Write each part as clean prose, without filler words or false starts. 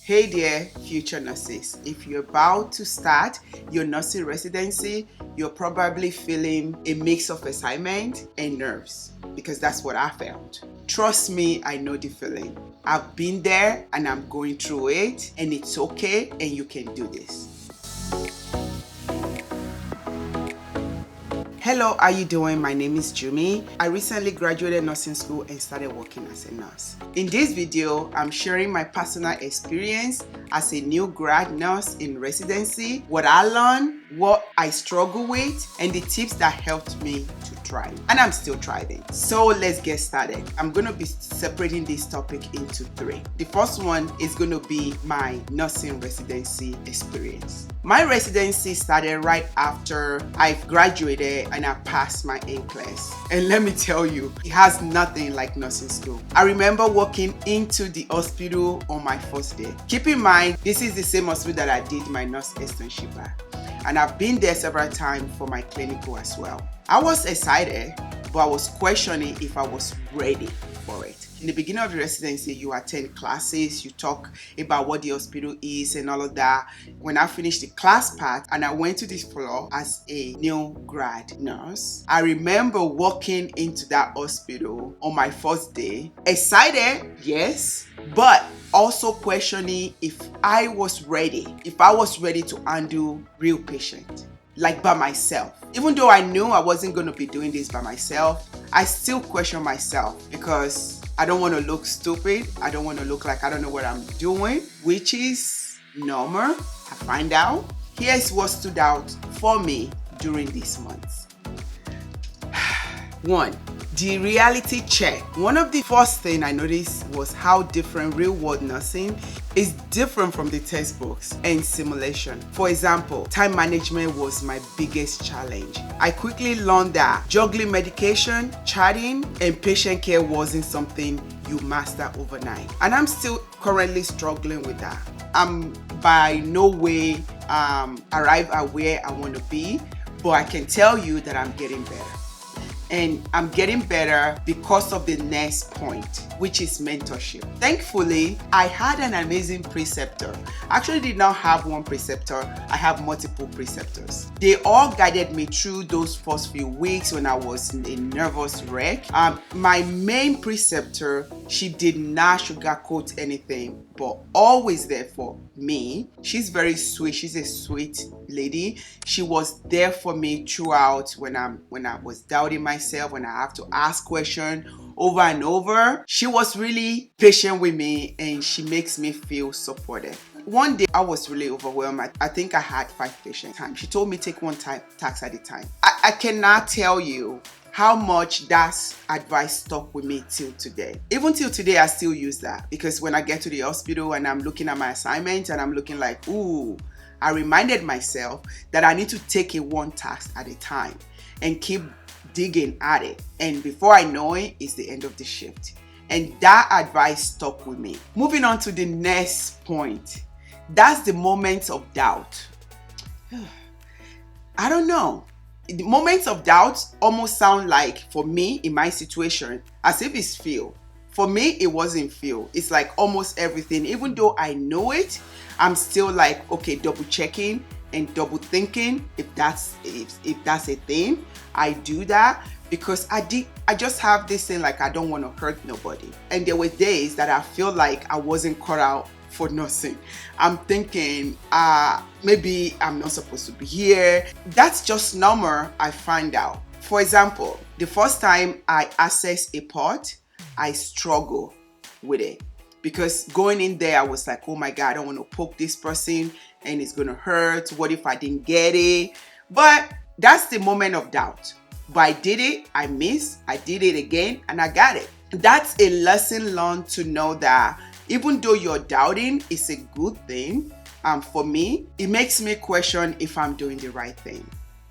Hey there, future nurses. If you're about to start your nursing residency, you're probably feeling a mix of excitement and nerves because that's what I felt. Trust me, I know the feeling. I've been there and I'm going through it, and it's okay, and you can do this. Hello, how you doing? My name is Jumi. I recently graduated nursing school and started working as a nurse. In this video, I'm sharing my personal experience as a new grad nurse in residency, what I learned, what I struggle with, and the tips that helped me to thrive. And I'm still thriving. So let's get started. I'm going to be separating this topic into three. The first one is going to be my nursing residency experience. My residency started right after I graduated and I passed my NCLEX. And let me tell you, it has nothing like nursing school. I remember walking into the hospital on my first day. Keep in mind, this is the same hospital that I did my nurse externship at. And I've been there several times for my clinical as well. I was excited, but I was questioning if I was ready for it. In the beginning of the residency, you attend classes, you talk about what the hospital is and all of that. When I finished the class part and I went to this floor as a new grad nurse, I remember walking into that hospital on my first day, excited, yes, but also questioning if I was ready to handle real patients. Like by myself. Even though I knew I wasn't going to be doing this by myself, I still question myself because I don't want to look stupid. I don't want to look like I don't know what I'm doing, which is normal. I find out. Here's what stood out for me during these months. 1. The reality check. One of the first things I noticed was how different real-world nursing is different from the textbooks and simulation. For example, time management was my biggest challenge. I quickly learned that juggling medication, charting, and patient care wasn't something you master overnight. And I'm still currently struggling with that. I'm by no way arrived at where I want to be, but I can tell you that I'm getting better. And I'm getting better because of the next point, which is mentorship. Thankfully, I had an amazing preceptor. I actually did not have one preceptor. I have multiple preceptors. They all guided me through those first few weeks when I was in a nervous wreck. My main preceptor, she did not sugarcoat anything, but always there for me. She's very sweet. She's a sweet lady. She was there for me throughout when I was doubting myself, when I have to ask questions over and over. She was really patient with me and she makes me feel supported. One day I was really overwhelmed. I think I had 5 patients. She told me take one task at a time. I cannot tell you how much that advice stuck with me till today. Even till today, I still use that because when I get to the hospital and I'm looking at my assignment and I'm looking like, ooh, I reminded myself that I need to take it one task at a time and keep digging at it. And before I know it, it's the end of the shift. And that advice stuck with me. Moving on to the next point. That's the moments of doubt. I don't know. The moments of doubt almost sound like, for me, in my situation, as if it's feel. For me, it wasn't feel. It's like almost everything. Even though I know it, I'm still like, okay, double checking and double thinking if that's a thing. I do that because I just have this thing like I don't want to hurt nobody. And there were days that I feel like I wasn't cut out for nursing. I'm thinking, maybe I'm not supposed to be here. That's just normal, I find out. For example, the first time I accessed a port, I struggle with it. Because going in there, I was like, oh my God, I don't want to poke this person and it's going to hurt. What if I didn't get it? But that's the moment of doubt. But I did it, I missed, I did it again, and I got it. That's a lesson learned to know that even though you're doubting, it's a good thing. For me, it makes me question if I'm doing the right thing,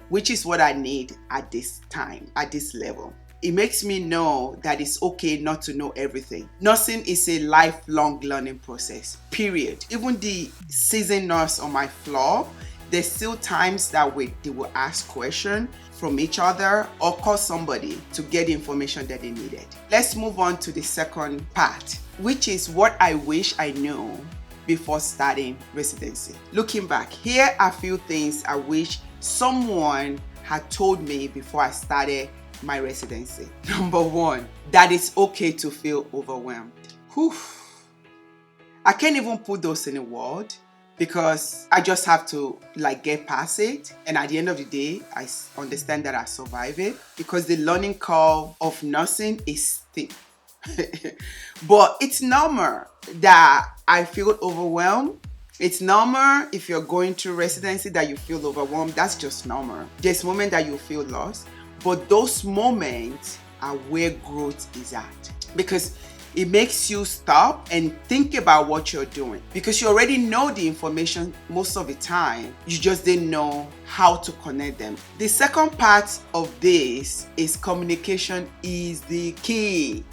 which is what I need at this time, at this level. It makes me know that it's okay not to know everything. Nursing is a lifelong learning process, period. Even the seasoned nurse on my floor, there's still times that they will ask questions from each other or call somebody to get the information that they needed. Let's move on to the second part, which is what I wish I knew before starting residency. Looking back, here are a few things I wish someone had told me before I started my residency. Number one, that it's okay to feel overwhelmed. Whew. I can't even put those in a word because I just have to get past it. And at the end of the day, I understand that I survive it because the learning curve of nursing is steep. But it's normal that I feel overwhelmed. It's normal if you're going through residency that you feel overwhelmed. That's just normal. There's moments that you feel lost, but those moments are where growth is at, because it makes you stop and think about what you're doing, because you already know the information most of the time. You just didn't know how to connect them. The second part of this is communication is the key.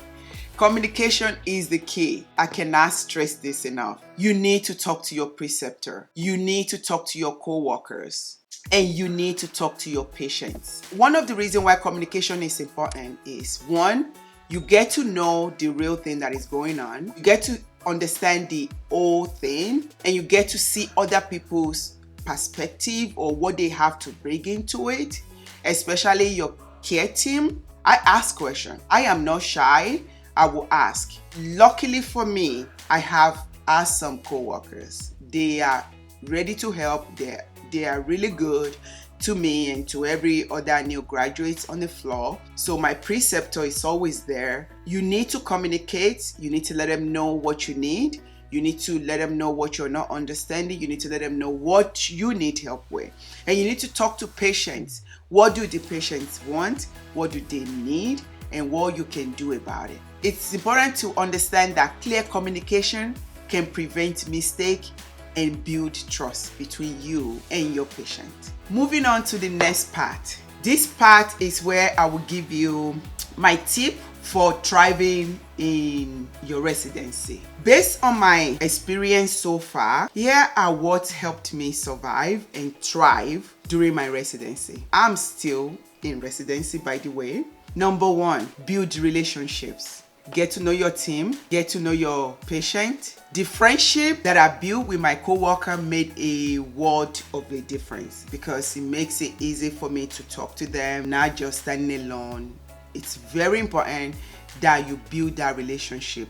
Communication is the key. I cannot stress this enough. You need to talk to your preceptor. You need to talk to your co-workers. And you need to talk to your patients. One of the reasons why communication is important is, one, you get to know the real thing that is going on. You get to understand the whole thing, and you get to see other people's perspective or what they have to bring into it, especially your care team. I ask questions. I am not shy. I will ask. Luckily for me, I have asked some co-workers. They are ready to help. They are really good to me and to every other new graduates on the floor. So my preceptor is always there. You need to communicate. You need to let them know what you need. You need to let them know what you're not understanding. You need to let them know what you need help with. And you need to talk to patients. What do the patients want? What do they need? And what you can do about it. It's important to understand that clear communication can prevent mistake and build trust between you and your patient. Moving on to the next part. This part is where I will give you my tip for thriving in your residency. Based on my experience so far, here are what helped me survive and thrive during my residency. I'm still in residency, by the way. Number one, build relationships. Get to know your team, get to know your patient. The friendship that I built with my coworker made a world of a difference, because it makes it easy for me to talk to them, not just standing alone. It's very important that you build that relationship.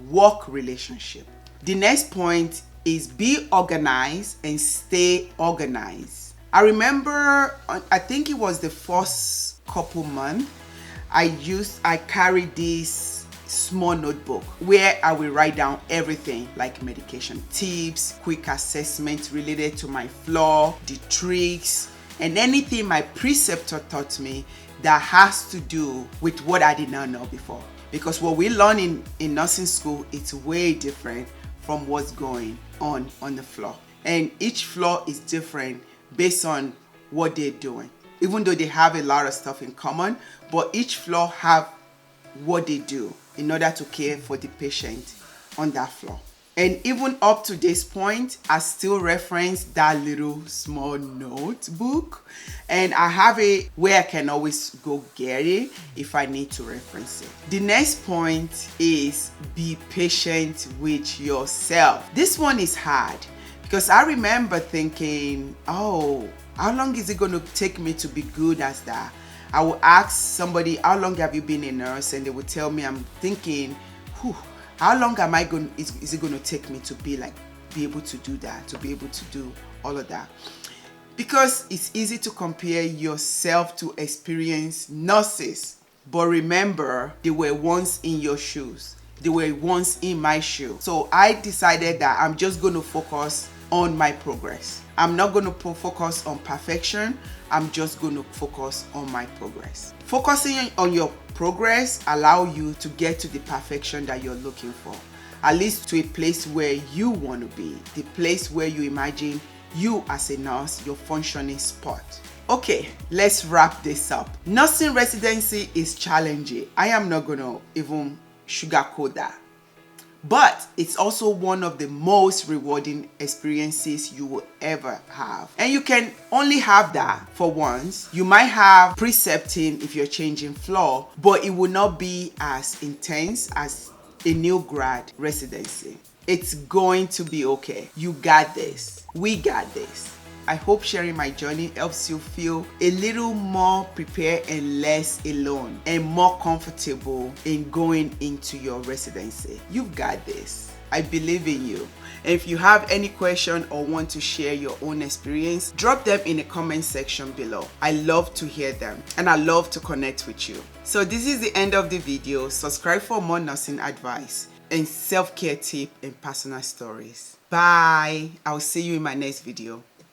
Work relationship. The next point is be organized and stay organized. I remember, I think it was the first couple months, I carried this small notebook where I will write down everything, like medication tips, quick assessments related to my floor, the tricks, and anything my preceptor taught me that has to do with what I did not know before. Because what we learn in nursing school, it's way different from what's going on the floor. And each floor is different based on what they're doing. Even though they have a lot of stuff in common, but each floor have what they do in order to care for the patient on that floor. And even up to this point, I still reference that little small notebook, and I have it where I can always go get it if I need to reference it. The next point is be patient with yourself. This one is hard because I remember thinking, oh, how long is it going to take me to be good as that? I will ask somebody, how long have you been a nurse? And they will tell me, I'm thinking, how long is it going to take me to be able to do that, to be able to do all of that? Because it's easy to compare yourself to experienced nurses. But remember, they were once in your shoes. They were once in my shoe. So I decided that I'm just going to focus on my progress. I'm not going to focus on perfection. I'm just going to focus on my progress. Focusing on your progress allow you to get to the perfection that you're looking for, at least to a place where you want to be, the place where you imagine you as a nurse, your functioning spot. Okay, let's wrap this up. Nursing residency is challenging. I am not going to even sugarcoat that. But it's also one of the most rewarding experiences you will ever have. And you can only have that for once. You might have precepting if you're changing floor, but it will not be as intense as a new grad residency. It's going to be okay. You got this. We got this. I hope sharing my journey helps you feel a little more prepared and less alone and more comfortable in going into your residency. You've got this. I believe in you. And if you have any question or want to share your own experience, drop them in the comment section below. I love to hear them and I love to connect with you. So this is the end of the video. Subscribe for more nursing advice and self-care tips and personal stories. Bye. I'll see you in my next video.